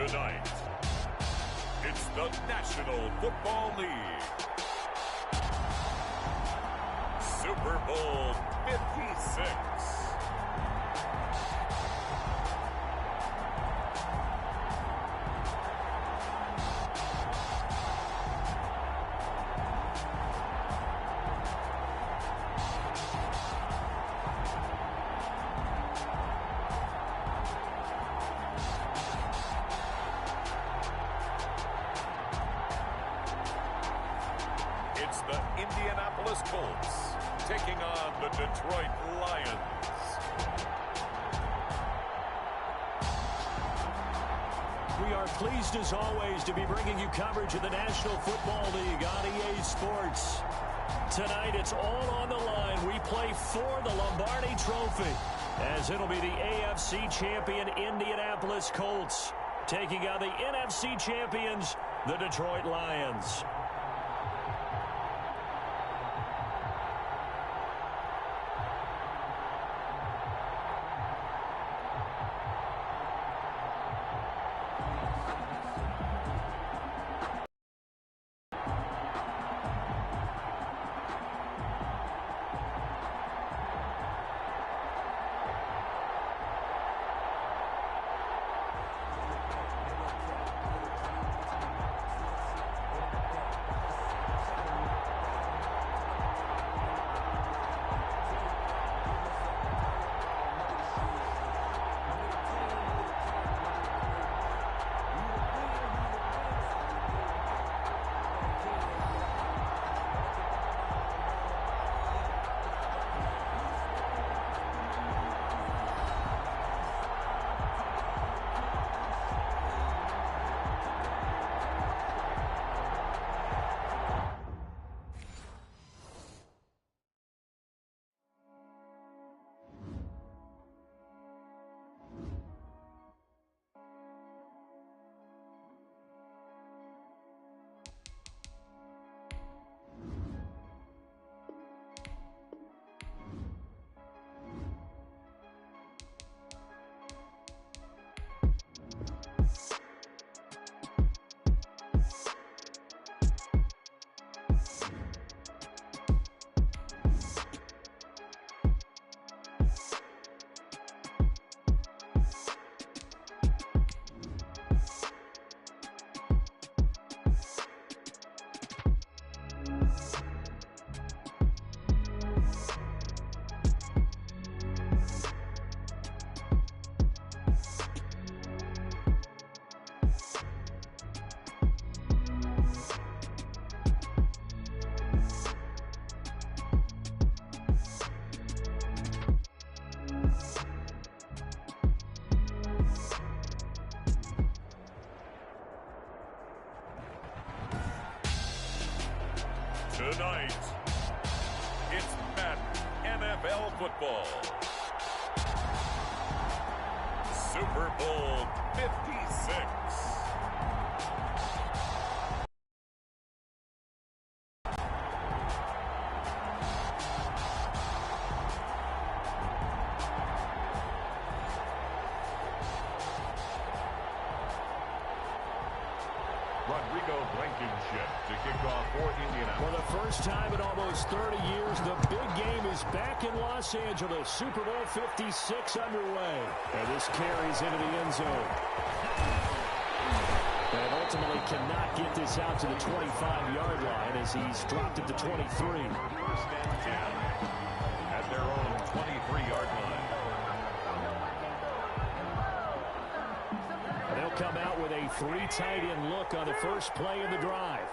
Tonight, it's the National Football League. Super Bowl 56. It's the Indianapolis Colts taking on the Detroit Lions. We are pleased as always to be bringing you coverage of the National Football League on EA Sports. Tonight it's all on the line. We play for the Lombardi Trophy, as it'll be the AFC champion Indianapolis Colts taking on the NFC champions, the Detroit Lions. Tonight, it's Madden NFL football. Super Bowl 56. To kick off for Indianapolis. For the first time in almost 30 years, the big game is back in Los Angeles. Super Bowl 56 underway. And this carries into the end zone. And ultimately cannot get this out to the 25-yard line as he's dropped it to 23. First and 10 at their own 23-yard line. They'll come out with a three tight end look on the first play of the drive.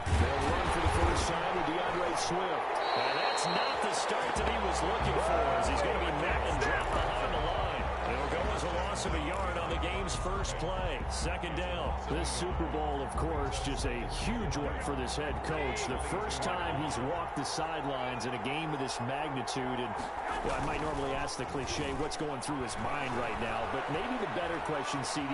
They'll run for the first time with DeAndre Swift. And that's not the start that he was looking for, as he's going to be met and dropped behind the line. It'll go as a loss of a yard on the game's first play. Second down. This Super Bowl, of course, just a huge one for this head coach. The first time he's walked the sidelines in a game of this magnitude. And well, I might normally ask the cliche, what's going through his mind right now? But maybe the better question, CD,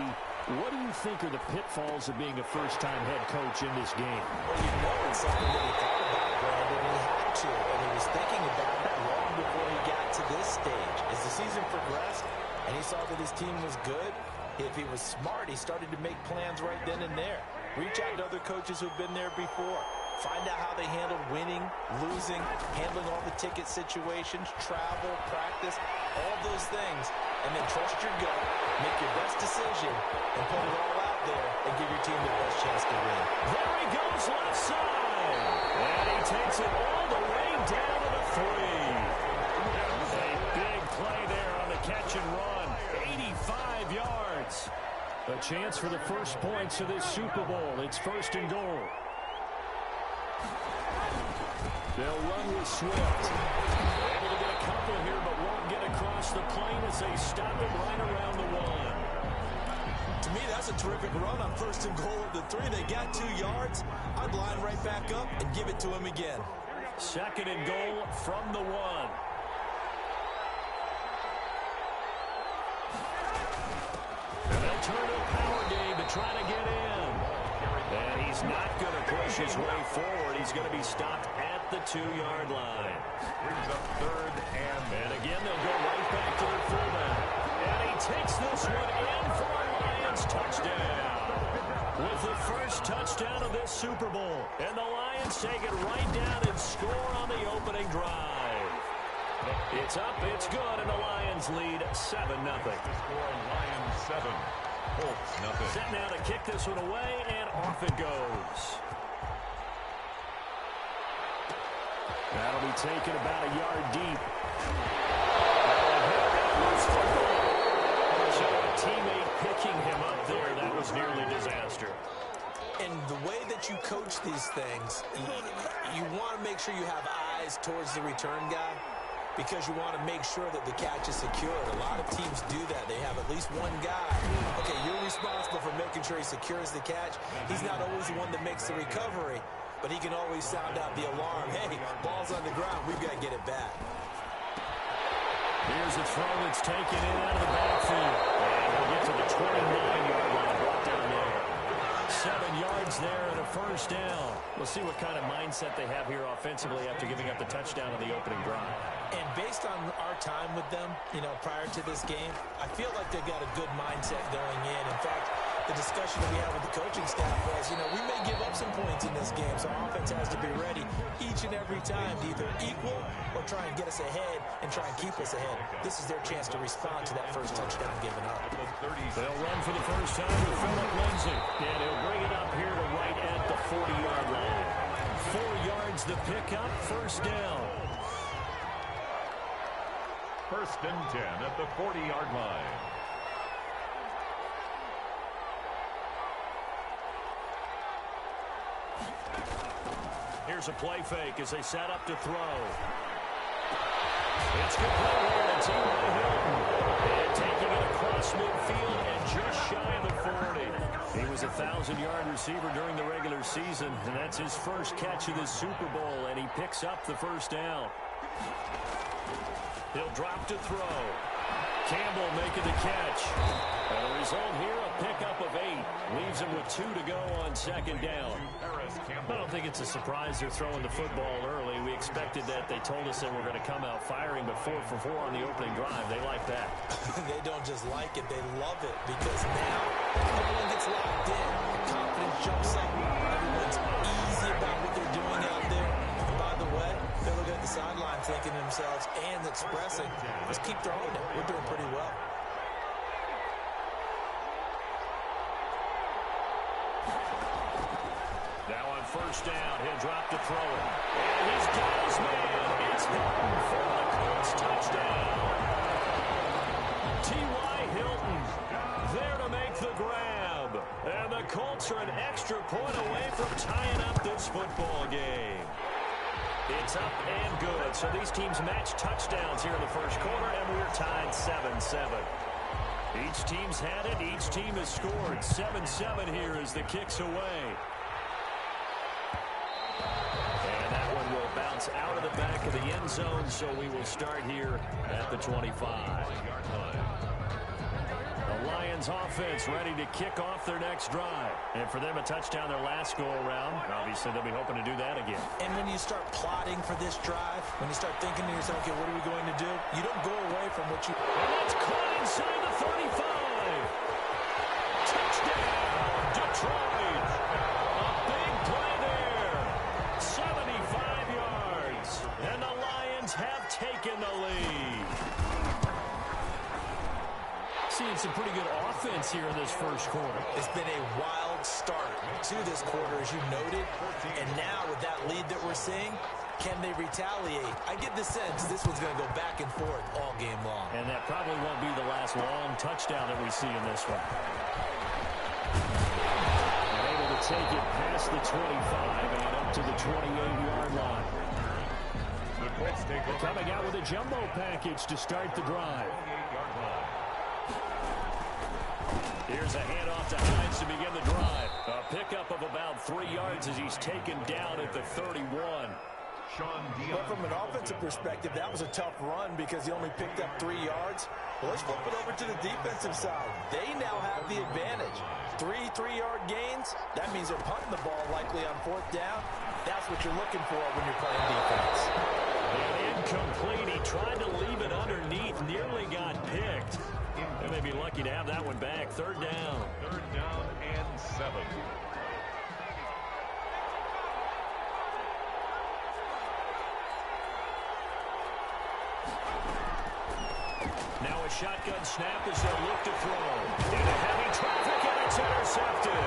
what do you think are the pitfalls of being a first-time head coach in this game? Well, you know it's something that he thought about, Brandon. He had to, and he was thinking about it long before he got to this stage. As the season progressed, and he saw that his team was good. If he was smart, he started to make plans right then and there. Reach out to other coaches who've been there before. Find out how they handled winning, losing, handling all the ticket situations, travel, practice, all those things. And then trust your gut, make your best decision, and put it all out there and give your team the best chance to win. There he goes left side. And he takes it all the way down to the 3. A big play there on the catch and run. 85 yards. A chance for the first points of this Super Bowl. It's 1st and goal. They'll run with Swift. Able to get a couple here, but won't get across the plane as they stop it right around the 1. To me, that's a terrific run on 1st and goal of the 3. They got 2 yards. I'd line right back up and give it to him again. 2nd and goal from the 1. And they'll turn to a power game to try to get in. And he's not going to push his way forward. He's going to be stopped at the 2-yard line. Brings up 3rd And again, they'll go right back to their fullback. And he takes this one in for a Lions touchdown. With the first touchdown of this Super Bowl. And the Lions take it right down and score on the opening drive. It's up, it's good, and the Lions lead 7-0. The score, Lions 7, Colts 0. Set now to kick this one away, and off it goes. That'll be taken about a yard deep. A teammate picking him up there. That was nearly disaster. And the way that you coach these things, you want to make sure you have eyes towards the return guy, because you want to make sure that the catch is secured. A lot of teams do that. They have at least one guy. Okay, you're responsible for making sure he secures the catch. He's not always the one that makes the recovery, but he can always sound out the alarm. Hey, ball's on the ground. We've got to get it back. Here's a throw that's taken in out of the backfield. And he'll get to the 29-yard line. Brought down there. 7 yards there and a first down. We'll see what kind of mindset they have here offensively after giving up the touchdown on the opening drive. And based on our time with them, prior to this game, I feel like they've got a good mindset going in. In fact, the discussion that we had with the coaching staff was, we may give up some points in this game, so our offense has to be ready each and every time to either equal or try and get us ahead and try and keep us ahead. This is their chance to respond to that first touchdown given up. They'll run for the first time with Phillip Lindsay, and he'll bring it up here to right at the 40-yard line. 4 yards the pickup, first down. 1st and 10 at the 40-yard line. Here's a play fake as they set up to throw. It's good play here to T.Y. Hilton. And taking it across midfield and just shy of the 40. He was a 1,000-yard receiver during the regular season, and that's his first catch of this Super Bowl, and he picks up the first down. He'll drop to throw. Campbell making the catch. And the result here, a pickup of 8. Leaves him with 2 to go on 2nd down. I don't think it's a surprise they're throwing the football early. We expected that. They told us they were going to come out firing, but 4 for 4 on the opening drive. They like that. They don't just like it, they love it, because now everyone gets locked in. Confidence jumps up. Everyone's easy about what they're doing out there. And by the way, they're looking at the sideline thinking to themselves and expressing, let's keep throwing it. We're doing pretty well. Now on first down, he'll drop to throw it. And he's got his man. It's Hilton for the Colts touchdown. T.Y. Hilton there to make the grab. And the Colts are an extra point away from tying up this football game. It's up and good. So these teams match touchdowns here in the first quarter, and we're tied 7-7. Each team's had it. Each team has scored. 7-7 here as the kick's away. And that one will bounce out of the back of the end zone, so we will start here at the 25. The Lions offense ready to kick off their next drive. And for them, a touchdown their last go-around. Obviously, they'll be hoping to do that again. And when you start plotting for this drive, when you start thinking to yourself, okay, what are we going to do? You don't go away from what you... And that's caught inside the seeing some pretty good offense here in this first quarter. It's been a wild start to this quarter, as you noted. And now with that lead that we're seeing, can they retaliate? I get the sense this one's going to go back and forth all game long. And that probably won't be the last long touchdown that we see in this one. Able to take it past the 25 and up to the 28-yard line. The Colts take it. Coming out with a jumbo package to start the drive. 28-yard line. Here's a handoff to Hines to begin the drive. A pickup of about 3 yards as he's taken down at the 31. But from an offensive perspective, that was a tough run because he only picked up 3 yards. Well, let's flip it over to the defensive side. They now have the advantage. 3 3-yard gains, that means they're punting the ball likely on 4th down. That's what you're looking for when you're playing defense. And incomplete. He tried to leave it underneath, nearly got picked. They may be lucky to have that one back. 3rd down. 3rd down and 7. Now a shotgun snap as they'll look to throw. Into heavy traffic, and it's intercepted.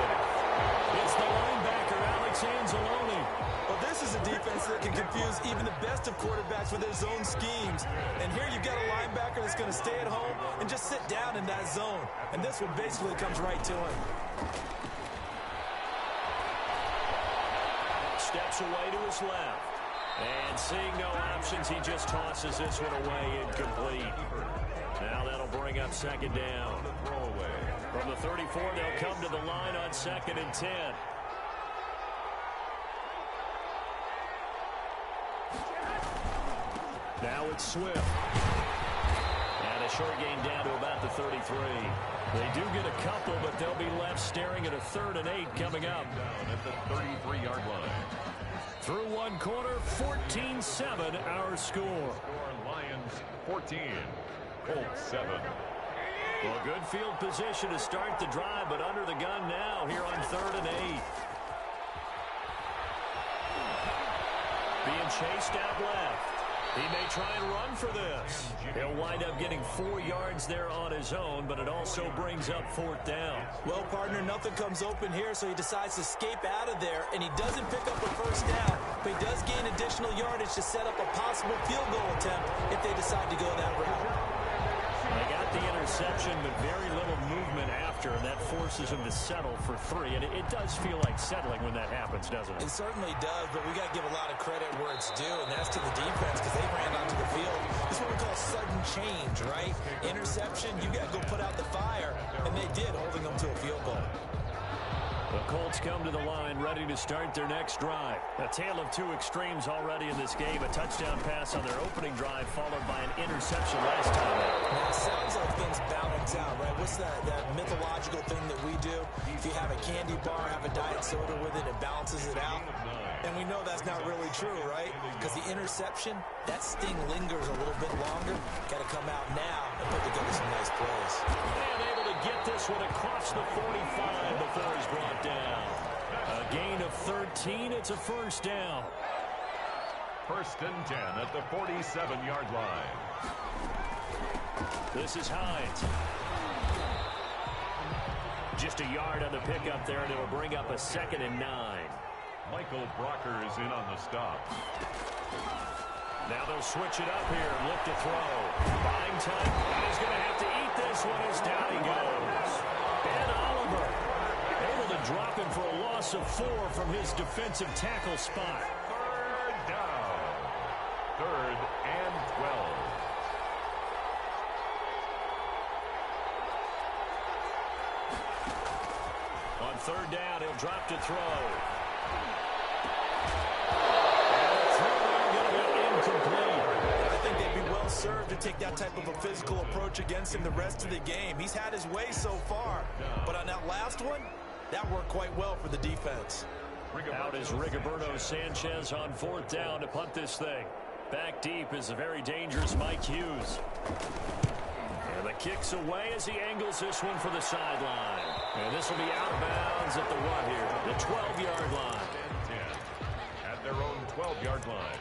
It's the linebacker, Alex Anzalone. Well, this is a defense that can confuse even the best of quarterbacks with their zone schemes. And here you've got a linebacker that's going to stay at home and just sit down in that zone. And this one basically comes right to him. Steps away to his left. And seeing no options, he just tosses this one away incomplete. Now that'll bring up 2nd down. From the 34, they'll come to the line on 2nd and 10. Now it's Swift. And a short gain down to about the 33. They do get a couple, but they'll be left staring at a 3rd and 8 coming up. Down at the 33-yard line. Through one quarter, 14-7 our score. Lions 14. Colts 7. Well, good field position to start the drive, but under the gun now here on 3rd and 8. Being chased out left. He may try and run for this. He'll wind up getting 4 yards there on his own, but it also brings up 4th down. Well, partner, nothing comes open here, so he decides to escape out of there, and he doesn't pick up a 1st down, but he does gain additional yardage to set up a possible field goal attempt if they decide to go that route. They got the interception, but very little movement after, and that forces him to settle for 3. And it does feel like settling when that happens, doesn't it? It certainly does, but we got to give a lot of credit where it's due, and that's to the defense because they ran onto the field. This is what we call sudden change, right? Interception, you got to go put out the fire, and they did, holding them to a field goal. The Colts come to the line, ready to start their next drive. A tale of 2 extremes already in this game. A touchdown pass on their opening drive, followed by an interception last time out. Now, it sounds like things balance out, right? What's that mythological thing that we do? If you have a candy bar, have a diet soda with it, it balances it out. And we know that's not really true, right? Because the interception, that sting lingers a little bit longer. Got to come out now and put together some nice plays. And able to get this one across the 45 before he's brought down. A gain of 13. It's a 1st down. 1st and 10 at the 47-yard line. This is Hines. Just a yard on the pickup there, and it'll bring up a 2nd and 9. Michael Brocker is in on the stop. Now they'll switch it up here and look to throw. Buying time. He's going to have to eat this one as down he goes. Ben Oliver able to drop him for a loss of 4 from his defensive tackle spot. 3rd down. 3rd and 12. On 3rd down, he'll drop to throw. I think they'd be well served to take that type of a physical approach against him the rest of the game. He's had his way so far, but on that last one, that worked quite well for the defense. Out is Rigoberto Sanchez on 4th down to punt this thing. Back deep is the very dangerous Mike Hughes. And the kick's away as he angles this one for the sideline. And this will be out of bounds at the what here? The 12-yard line. 10 at their own 12-yard line.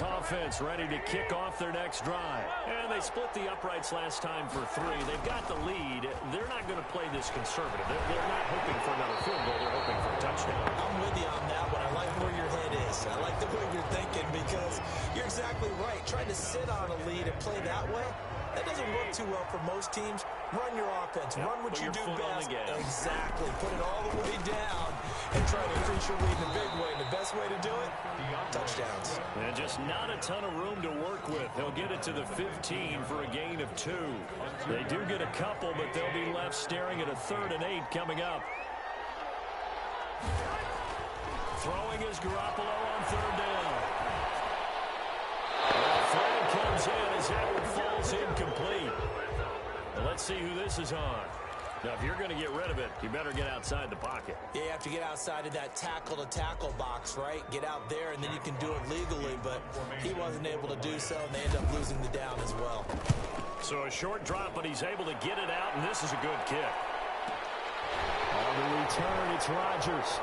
Lions offense ready to kick off their next drive. And they split the uprights last time for 3. They've got the lead. They're not going to play this conservative. They're not hoping for another field goal. They're hoping for a touchdown. I'm with you on that one. I like where your head is. I like the way you're thinking because you're exactly right. Trying to sit on a lead and play that way, that doesn't work too well for most teams. Run your offense. Run what you do best. Exactly. Put it all the way down and try to increase your lead in a big way. And the best way to do it, touchdowns. And just not a ton of room to work with. They'll get it to the 15 for a gain of 2. They do get a couple, but they'll be left staring at a 3rd and 8 coming up. Throwing is Garoppolo on 3rd down. Flag comes in as that one falls incomplete. Let's see who this is on. Now, if you're going to get rid of it, you better get outside the pocket. Yeah, you have to get outside of that tackle-to-tackle box, right? Get out there, and then you can do it legally, but he wasn't able to do so, and they end up losing the down as well. So a short drop, but he's able to get it out, and this is a good kick. On the return, it's Rodgers.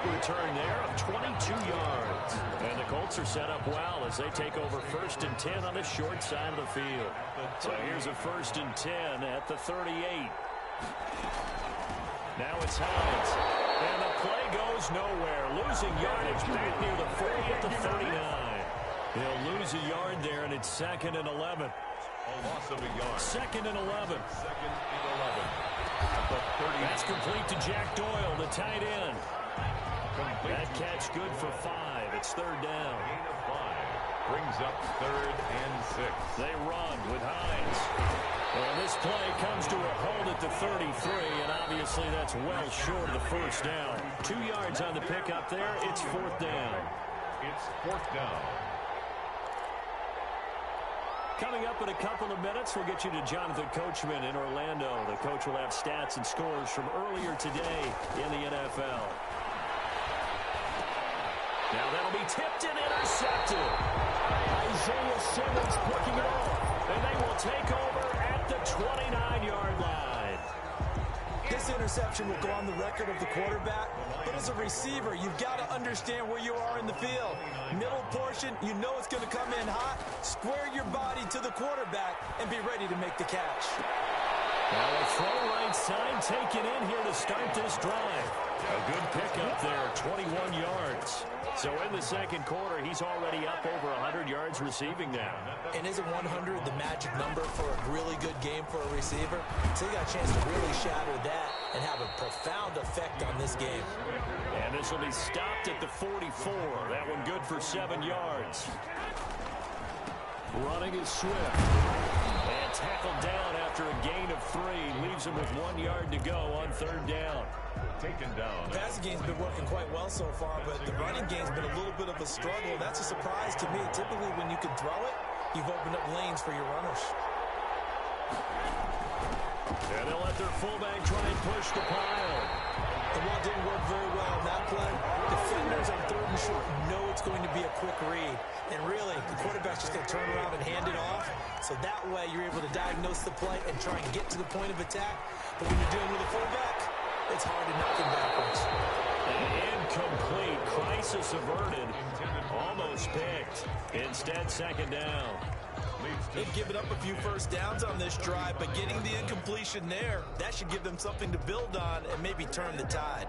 Return there of 22 yards. And the Colts are set up well as they take over 1st and 10 on the short side of the field. So here's a 1st and 10 at the 38. Now it's Hines. And the play goes nowhere. Losing yardage back near the 40 at the 39. He'll lose a yard there, and it's 2nd and 11. A loss of a yard. 2nd and 11. 2nd and 11. At the 30. That's complete to Jack Doyle, the tight end. That catch good for 5. It's 3rd down. Gain of 5. Brings up 3rd and 6. They run with Hines. And this play comes to a hold at the 33, and obviously that's well short of the 1st down. 2 yards on the pickup there. It's 4th down. It's 4th down. Coming up in a couple of minutes, we'll get you to Jonathan Coachman in Orlando. The coach will have stats and scores from earlier today in the NFL. Now that'll be tipped and intercepted. Isaiah Simmons picking it off. And they will take over at the 29-yard line. This interception will go on the record of the quarterback, but as a receiver, you've got to understand where you are in the field. Middle portion, you know it's going to come in hot. Square your body to the quarterback and be ready to make the catch. Now a throw right side taken in here to start this drive. A good pickup there, 21 yards. So in the 2nd quarter, he's already up over 100 yards receiving now. And isn't 100 the magic number for a really good game for a receiver? So he got a chance to really shatter that and have a profound effect on this game. And this will be stopped at the 44. That one good for 7 yards. Running is Swift. And tackled down after a gain of 3. Leaves him with 1 yard to go on 3rd down. Taken down. The passing game's been working quite well so far, but the running game's been a little bit of a struggle. That's a surprise to me. Typically, when you can throw it, you've opened up lanes for your runners. And they'll let their fullback try and push the pile. The ball didn't work very well on that play. Defenders on 3rd and short know it's going to be a quick read. And really, the quarterback's just going to turn around and hand it off. So that way, you're able to diagnose the play and try and get to the point of attack. But when you're dealing with a fullback, it's hard to knock him backwards. Incomplete. Crisis averted. Almost picked. Instead, 2nd down. They've given up a few 1st downs on this drive, but getting the incompletion there, that should give them something to build on and maybe turn the tide.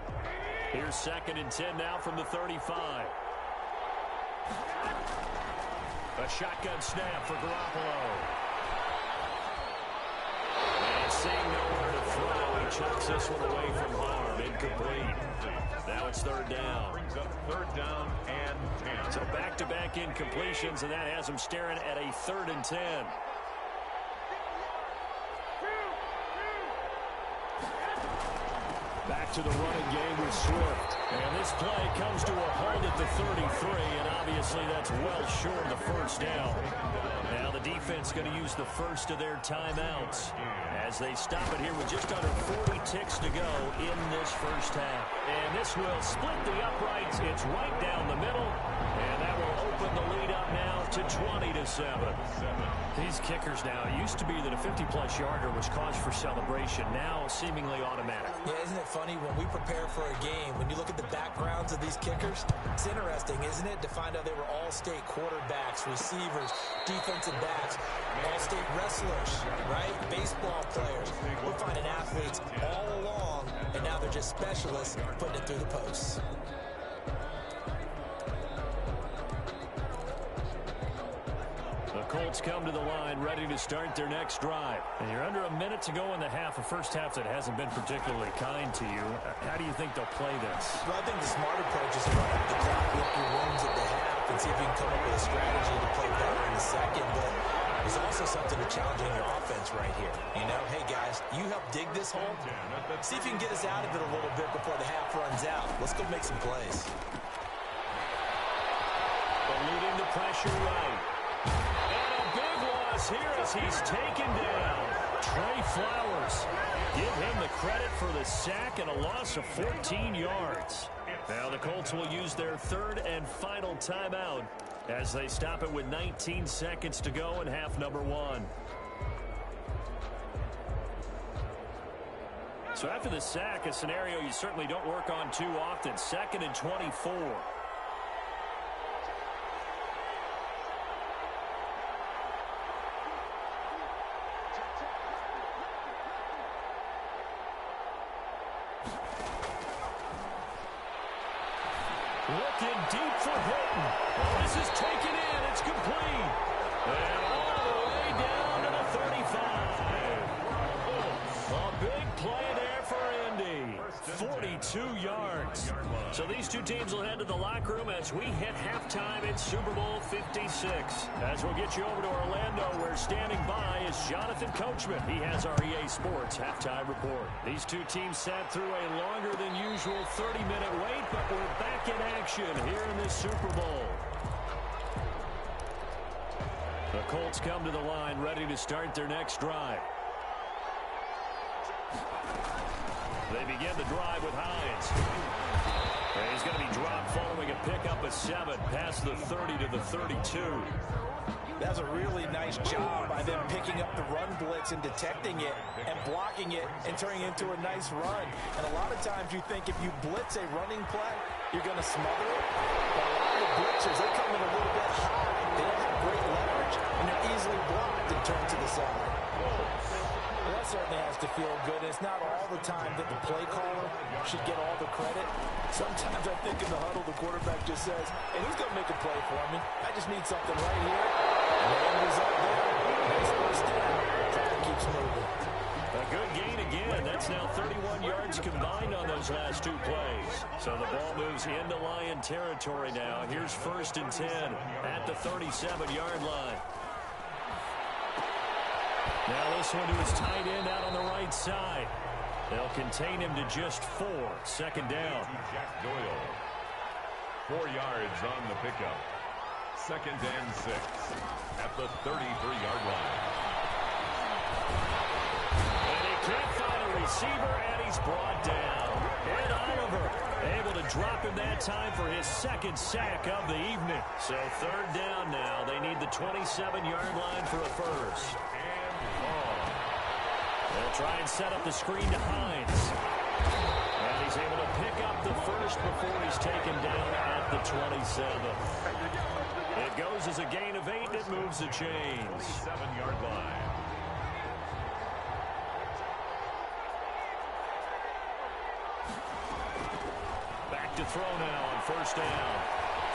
Here's 2nd and 10 now from the 35. A shotgun snap for Garoppolo. And seeing nowhere to throw, he chucks this one away from harm. Incomplete. Now it's 3rd down. Brings up 3rd down and 10. So back-to-back incompletions, and that has him staring at a 3rd and 10. Back to the running game with Swift. And this play comes to a hold at the 33, and obviously that's well short of the 1st down. Now the defense going to use the first of their timeouts as they stop it here with just under 40 ticks to go in this 1st half. And this will split the uprights. It's right down the middle, and that will open open the lead up now to 20-7. These kickers now, it used to be that a 50-plus yarder was cause for celebration. Now seemingly automatic. Yeah, isn't it funny when we prepare for a game, when you look at the backgrounds of these kickers, it's interesting, isn't it, to find out they were all-state quarterbacks, receivers, defensive backs, all-state wrestlers, right? Baseball players. We're finding athletes all along, and now they're just specialists putting it through the posts. The Colts come to the line, ready to start their next drive. And you're under a minute to go in the half, a first half that hasn't been particularly kind to you. How do you think they'll play this? Well, I think the smart approach is to run out the clock, lick your wounds at the half, and see if you can come up with a strategy to play better in the second. But there's also something to challenging your offense right here. You know, hey, guys, you help dig this hole. See if you can get us out of it a little bit before the half runs out. Let's go make some plays. Eluding the pressure right. And a big loss here as he's taken down. Trey Flowers. Give him the credit for the sack and a loss of 14 yards. Now the Colts will use their third and final timeout as they stop it with 19 seconds to go in half number one. So after the sack, a scenario you certainly don't work on too often. 2nd and 24. Looking deep for Hilton. This is taken in. It's complete. And all the way down to the 35. A big play there for Indy. 42 yards. So these two teams will head to the locker room as we hit halftime in Super Bowl 56. As we'll get you over to Orlando, where standing by is Jonathan Coachman. He has our EA Sports halftime report. These two teams sat through a longer than usual 30-minute wait, but we're back in action here in this Super Bowl. The Colts come to the line ready to start their next drive. They begin the drive with Hines. And he's going to be dropped following a pickup of 7 past the 30 to the 32. That's a really nice job by them picking up the run blitz and detecting it and blocking it and turning it into a nice run. And a lot of times you think if you blitz a running play, you're going to smother it. But a lot of the blitzers, they come in a little bit high. They don't have great leverage, and they're easily blocked and turned to the side. Well, that certainly has to feel good. It's not all the time that the play caller should get all the credit. Sometimes I think in the huddle, the quarterback just says, hey, who's going to make a play for me? I just need something right here. And the end result there. Nice first down. Time keeps moving. A good gain again. That's now 31 yards combined on those last two plays. So the ball moves into Lion territory now. Here's 1st and 10 at the 37-yard line. Now this one to his tight end out on the right side. They'll contain him to just 4. 2nd down. Jack Doyle. 4 yards on the pickup. 2nd and 6 at the 33-yard line. And he can't find a receiver, and he's brought down. Ed Oliver able to drop him that time for his 2nd sack of the evening. So 3rd down now. They need the 27-yard line for a first. They'll try and set up the screen to Hines. And he's able to pick up the first before he's taken down at the 27. It goes as a gain of 8. It moves the chains. 7-yard line. Back to throw now on 1st down.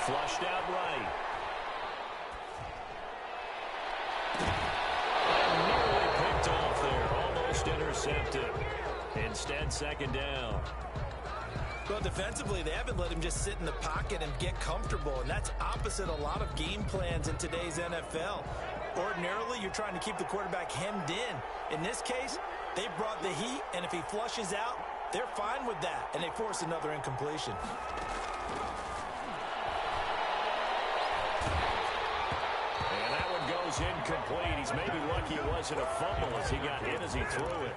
Flushed out right. Intercepted. Instead, 2nd down. Well, defensively, they haven't let him just sit in the pocket and get comfortable, and that's opposite a lot of game plans in today's NFL. Ordinarily, you're trying to keep the quarterback hemmed in. In this case, they brought the heat, and if he flushes out, they're fine with that, and they force another incompletion. And that one goes goes incomplete. He's maybe lucky it wasn't a fumble as he got hit as he threw it.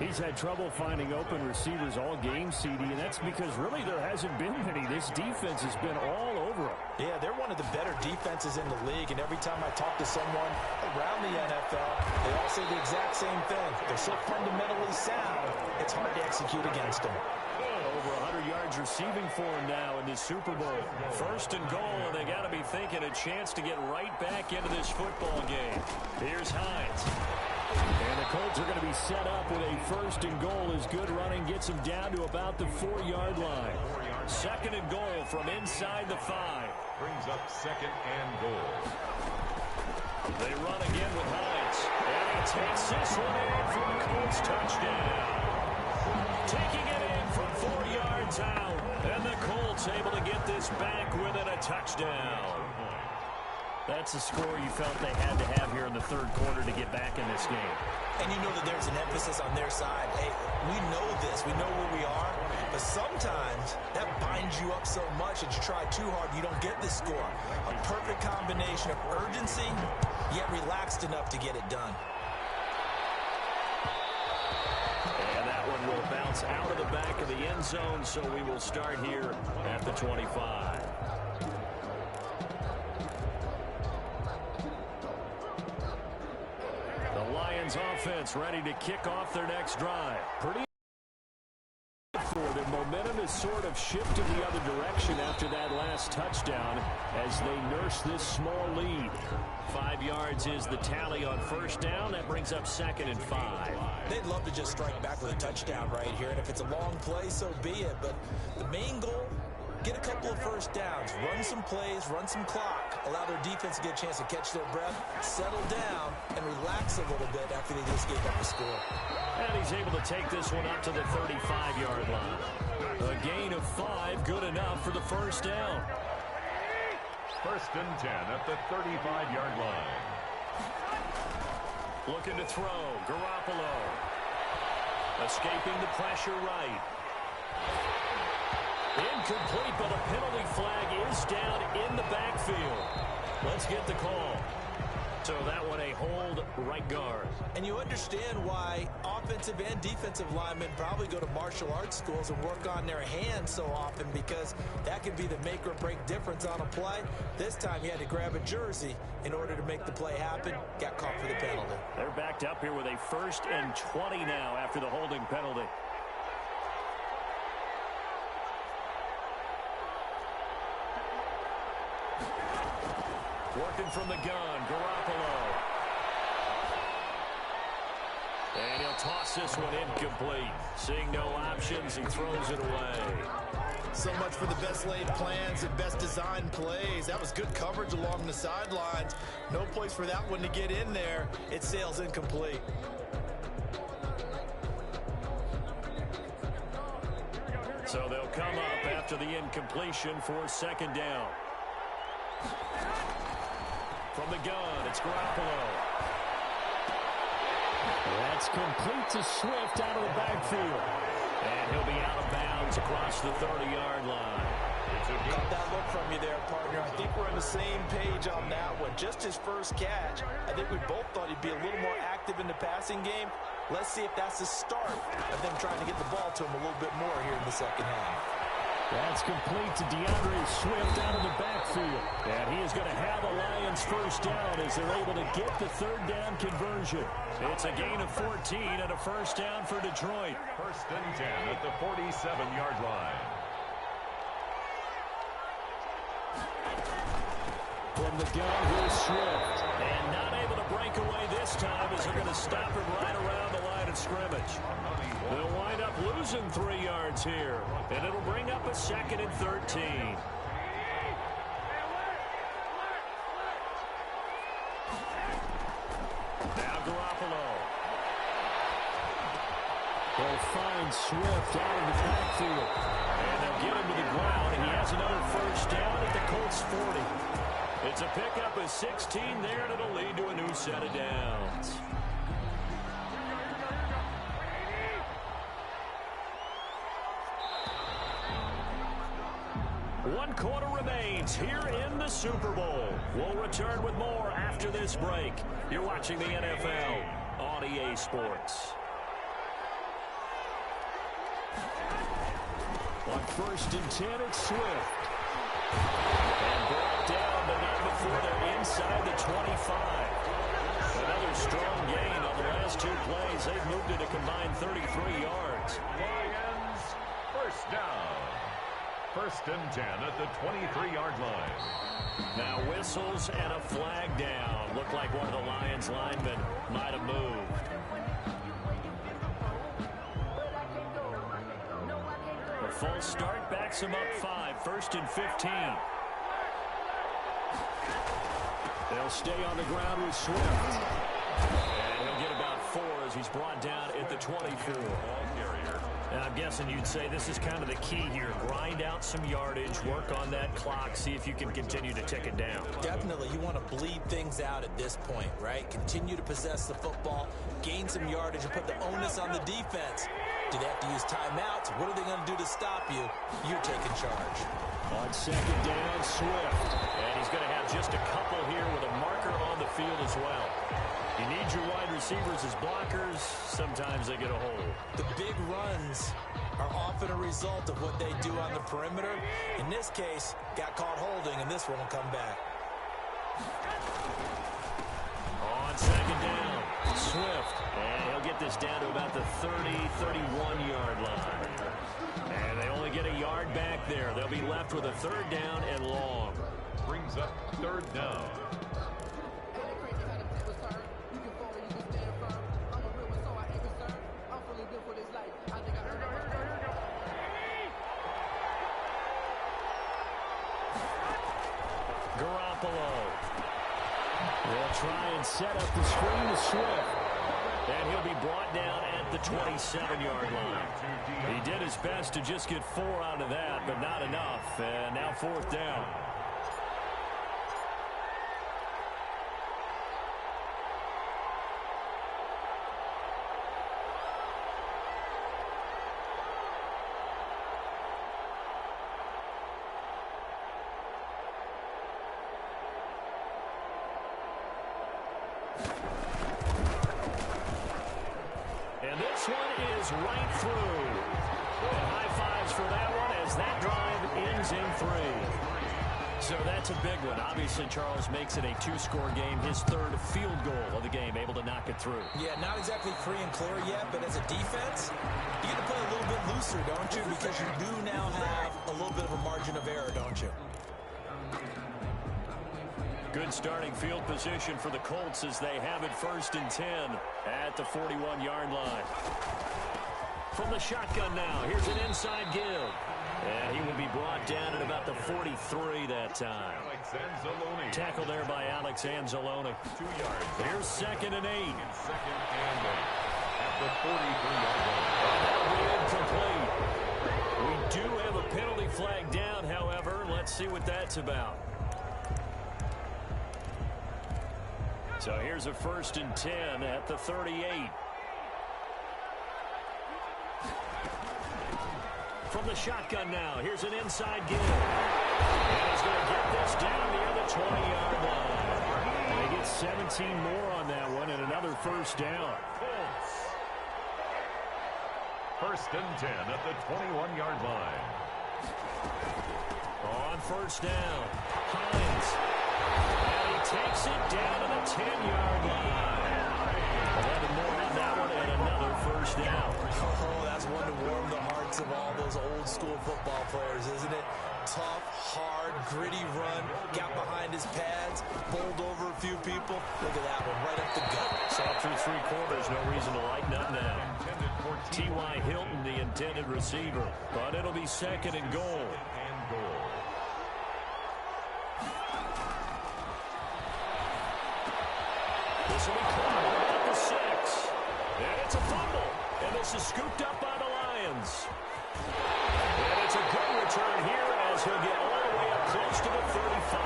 He's had trouble finding open receivers all game, CD, and that's because really there hasn't been many. This defense has been all over him. Yeah, they're one of the better defenses in the league, and every time I talk to someone around the NFL, they all say the exact same thing. They're so fundamentally sound, it's hard to execute against them. Over 100 yards receiving for him now in this Super Bowl. First and goal, and they got to be thinking a chance to get right back into this football game. Here's Hines. And the Colts are going to be set up with a first and goal as good running gets them down to about the 4-yard line. Second and goal from inside the 5. Brings up second and goal. They run again with Hines. And he takes this one in for a Colts touchdown. Taking it in from 4 yards out. And the Colts able to get this back within a touchdown. That's the score you felt they had to have here in the third quarter to get back in this game. And you know that there's an emphasis on their side. Hey, we know this. We know where we are. But sometimes that binds you up so much that you try too hard, you don't get the score. A perfect combination of urgency, yet relaxed enough to get it done. And that one will bounce out of the back of the end zone, so we will start here at the 25. The Lions offense ready to kick off their next drive. Pretty for the momentum is sort of shifted the other direction after that last touchdown as they nurse this small lead. 5 yards is the tally on first down. That brings up second and 5. They'd love to just strike back with a touchdown right here, and if it's a long play, so be it. But the main goal, get a couple of first downs, run some plays, run some clock, allow their defense to get a chance to catch their breath, settle down, and relax a little bit after they just gave up a score. And he's able to take this one up to the 35-yard line. A gain of 5, good enough for the first down. First and 10 at the 35-yard line. Looking to throw, Garoppolo. Escaping the pressure right. Incomplete, but a penalty flag is down in the backfield. Let's get the call. So that one a hold right guard. And you understand why offensive and defensive linemen probably go to martial arts schools and work on their hands so often, because that can be the make or break difference on a play. This time he had to grab a jersey in order to make the play happen. Got caught for the penalty. They're backed up here with a 1st and 20 now after the holding penalty. Working from the gun, Garoppolo. And he'll toss this one incomplete. Seeing no options, he throws it away. So much for the best laid plans and best designed plays. That was good coverage along the sidelines. No place for that one to get in there. It sails incomplete. So they'll come up after the incompletion for second down. From the gun, it's Garoppolo. That's complete to Swift out of the backfield. And he'll be out of bounds across the 30-yard line. Got that look from you there, partner. I think we're on the same page on that one. Just his first catch. I think we both thought he'd be a little more active in the passing game. Let's see if that's the start of them trying to get the ball to him a little bit more here in the second half. That's complete to DeAndre Swift out of the backfield. And he is going to have a Lions first down as they're able to get the third down conversion. It's a gain of 14 and a first down for Detroit. First and 10 at the 47-yard line. From the gun, here's Swift. And not able to break away this time as they're going to stop him right around the line of scrimmage. They'll wind up losing 3 yards here, and it'll bring up a 2nd and 13. Now Garoppolo. They'll find Swift out of the backfield. And they'll get him to the ground, and he has another first down at the Colts 40. It's a pickup of 16 there, and it'll lead to a new set of downs. 1 quarter remains here in the Super Bowl. We'll return with more after this break. You're watching the NFL on EA Sports. On 1st and 10, it's Swift. And brought down, but not before they're inside the 25. Another strong gain on the last 2 plays. They've moved it a combined 33 yards. Lions, first down. 1st and 10 at the 23-yard line. Now whistles and a flag down. Looked like one of the Lions linemen might have moved. A false start backs him up 5. 1st and 15. They'll stay on the ground with Swift. And he'll get about 4 as he's brought down at the 24. And I'm guessing you'd say this is kind of the key here. Grind out some yardage, work on that clock, see if you can continue to tick it down. Definitely. You want to bleed things out at this point, right? Continue to possess the football, gain some yardage, and put the onus on the defense. Do they have to use timeouts? What are they going to do to stop you? You're taking charge. On 2nd down, Swift. And he's going to have just a couple here with a marker on the field as well. You need your wide receivers as blockers. Sometimes they get a hold. The big runs are often a result of what they do on the perimeter. In this case, got caught holding, and this one will come back. On 2nd down, Swift. And he'll get this down to about the 30, 31-yard line. And they only get a yard back there. They'll be left with a 3rd down and long. Brings up 3rd down. They'll try and set up the screen to Swift. And he'll be brought down at the 27-yard line. He did his best to just get 4 out of that, but not enough. And now 4th down. And this one is right through. And high fives for that one as that drive ends in 3. So that's a big one. Obviously, Charles makes it a 2-score game. His 3rd field goal of the game, able to knock it through. Yeah, not exactly free and clear yet, but as a defense, you get to play a little bit looser, don't you? Because you do now have a little bit of a margin of error, don't you? Good starting field position for the Colts as they have it 1st and 10 at the 41-yard line. From the shotgun now, here's an inside give. And he will be brought down at about the 43 that time. Tackle there by Alex Anzalone. 2 yards. Here's 2nd and 8. 2nd and 8 at the 43-yard That'll line. be incomplete. We do have a penalty flag down, however. Let's see what that's about. So here's a 1st and 10 at the 38. From the shotgun now, here's an inside give. And he's going to get this down the other 20-yard line. And they get 17 more on that one and another 1st down. 1st and 10 at the 21-yard line. On 1st down, Hines. And he takes it down to the 10-yard line. 11 more on that one and another 1st down. Oh, that's one to warm the hearts of all those old school football players, isn't it? Tough, hard, gritty run, got behind his pads, bowled over a few people. Look at that one, right up the gut. Saw through 3 quarters, no reason to lighten up now. T.Y. Hilton, the intended receiver, but it'll be 2nd and goal. This will be caught at the 6. And it's a fumble. And this is scooped up by the Lions. And it's a good return here as he'll get all the way up close to the 35.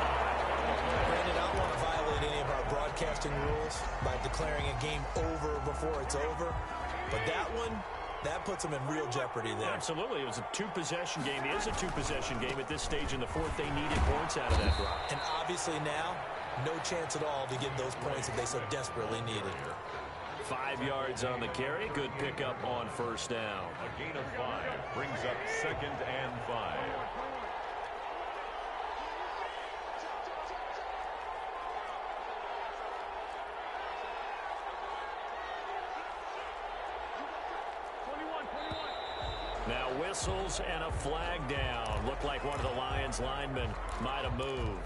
Brandon, I don't want to violate any of our broadcasting rules by declaring a game over before it's over. But that one, That puts them in real jeopardy there. Absolutely. It was a two-possession game. It is a two-possession game at this stage in the fourth. They needed points out of that drive. And obviously now, no chance at all to get those points that they so desperately needed. 5 yards on the carry. Good pickup on first down. A gain of 5 brings up 2nd and 5. Now whistles and a flag down. Looked like one of the Lions linemen might have moved.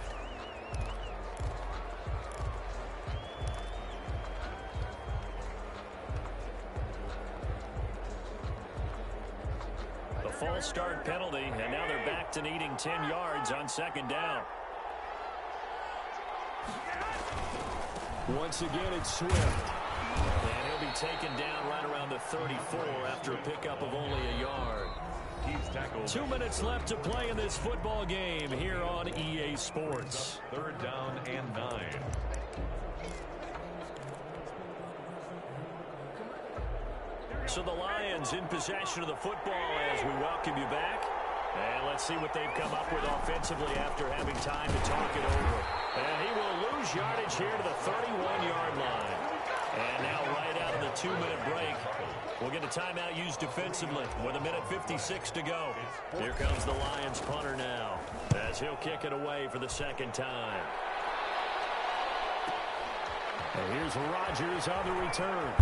The false start penalty, and now they're back to needing 10 yards on 2nd down. Once again, it's Swift. And he'll be taken down right around the 34 after a pickup of only a yard. He's tackled. 2 minutes left to play in this football game here on EA Sports. 3rd down and 9. So the Lions in possession of the football as we welcome you back. And let's see what they've come up with offensively after having time to talk it over. And he will lose yardage here to the 31-yard line. And now right out of the 2-minute break, we'll get a timeout used defensively with 1:56 to go. Here comes the Lions punter now as he'll kick it away for the 2nd time. And here's Rodgers on the return.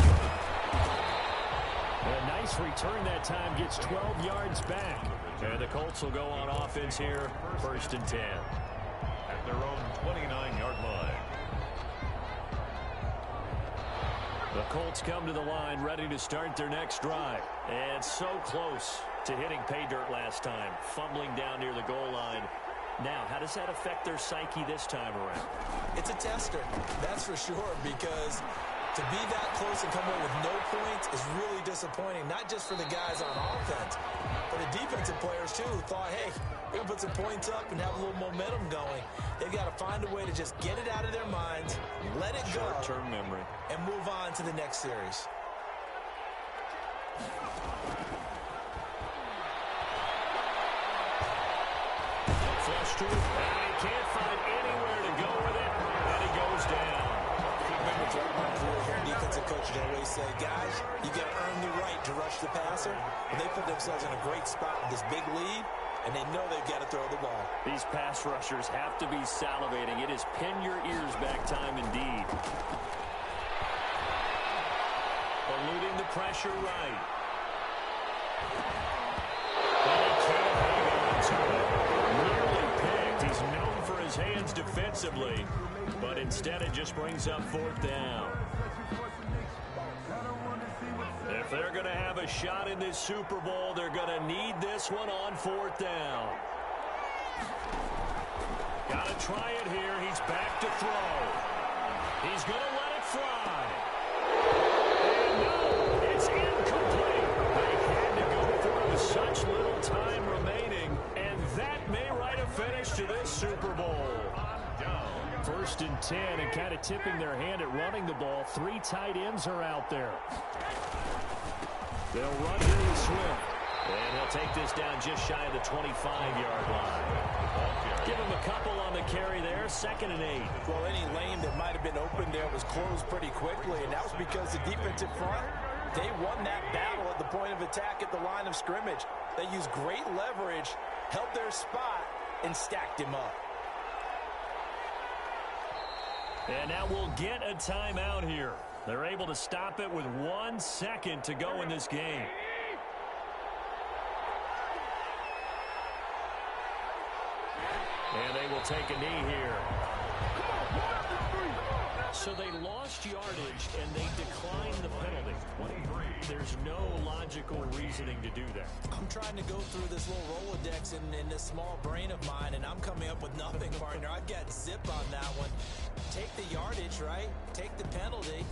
A nice return that time, gets 12 yards back. And the Colts will go on offense here, 1st and 10. At their own 29-yard line. The Colts come to the line ready to start their next drive. And so close to hitting pay dirt last time, fumbling down near the goal line. Now, how does that affect their psyche this time around? It's a tester, that's for sure, because to be that close and come away with no points is really disappointing, not just for the guys on offense, but the defensive players, too, who thought, hey, we're going to put some points up and have a little momentum going. They've got to find a way to just get it out of their minds, let it go, Short-term memory, and move on to the next series. Flush to it, and he can't find anywhere to go with it, and he goes down. Remember, throughout my career here, defensive coaches always say, guys, you got to earn the right to rush the passer. And they put themselves in a great spot with this big lead, and they know they've got to throw the ball. These pass rushers have to be salivating. It is pin your ears back time indeed. Eluding the pressure right. And he can't hang on to it. Nearly picked. He's known for his hands defensively, but instead it just brings up 4th down. If they're going to have a shot in this Super Bowl, they're going to need this one on 4th down. Got to try it here. He's back to throw. He's going to let it fly. And no, it's incomplete. They had to go for it with such little time remaining, and that may write a finish to this Super Bowl. 1st and 10, and kind of tipping their hand at running the ball. 3 tight ends are out there. They'll run here with Swift. And he'll take this down just shy of the 25-yard line. Give him a couple on the carry there. 2nd and 8. Well, any lane that might have been open there was closed pretty quickly, and that was because the defensive front, they won that battle at the point of attack at the line of scrimmage. They used great leverage, held their spot, and stacked him up. And now we'll get a timeout here. They're able to stop it with 1 second to go in this game. And they will take a knee here. So they lost yardage, and they declined the penalty. There's no logical reasoning to do that. I'm trying to go through this little Rolodex in this small brain of mine, and I'm coming up with nothing, partner. I've got zip on that one. Take the yardage, right? Take the penalty.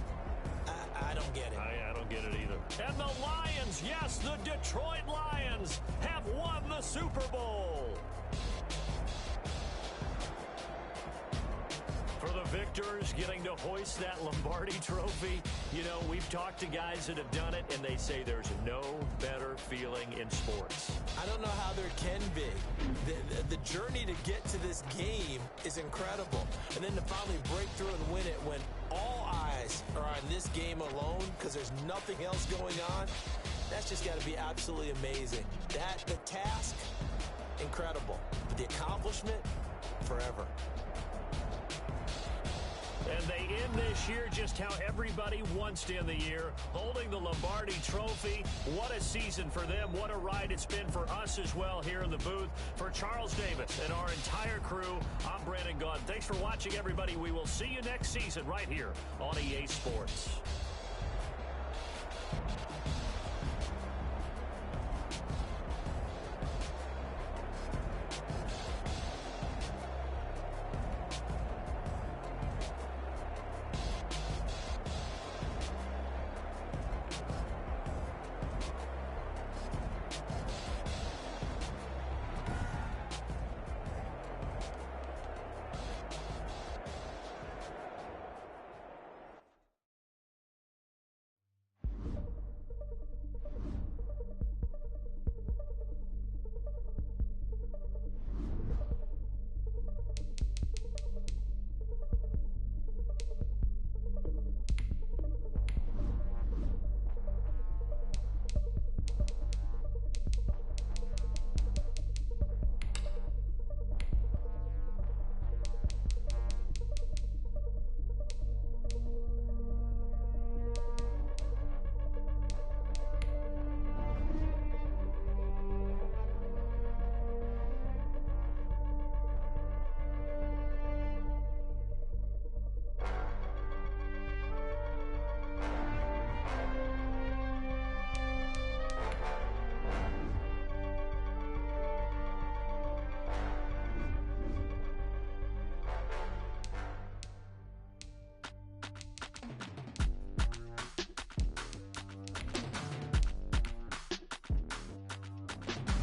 I don't get it. I don't get it either. And the Lions, yes, the Detroit Lions have won the Super Bowl. For the victors, getting to hoist that Lombardi trophy, You know, we've talked to guys that have done it, and they say there's no better feeling in sports. I don't know how there can be. The journey to get to this game is incredible. And then to finally break through and win it when all eyes are on this game alone because there's nothing else going on, that's just got to be absolutely amazing. The task, incredible. But the accomplishment, forever. And they end this year just how everybody wants to end the year, holding the Lombardi Trophy. What a season for them. What a ride it's been for us as well here in the booth. For Charles Davis and our entire crew, I'm Brandon Gaudin. Thanks for watching, everybody. We will see you next season right here on EA Sports.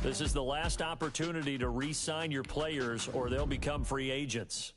This is the last opportunity to re-sign your players or they'll become free agents.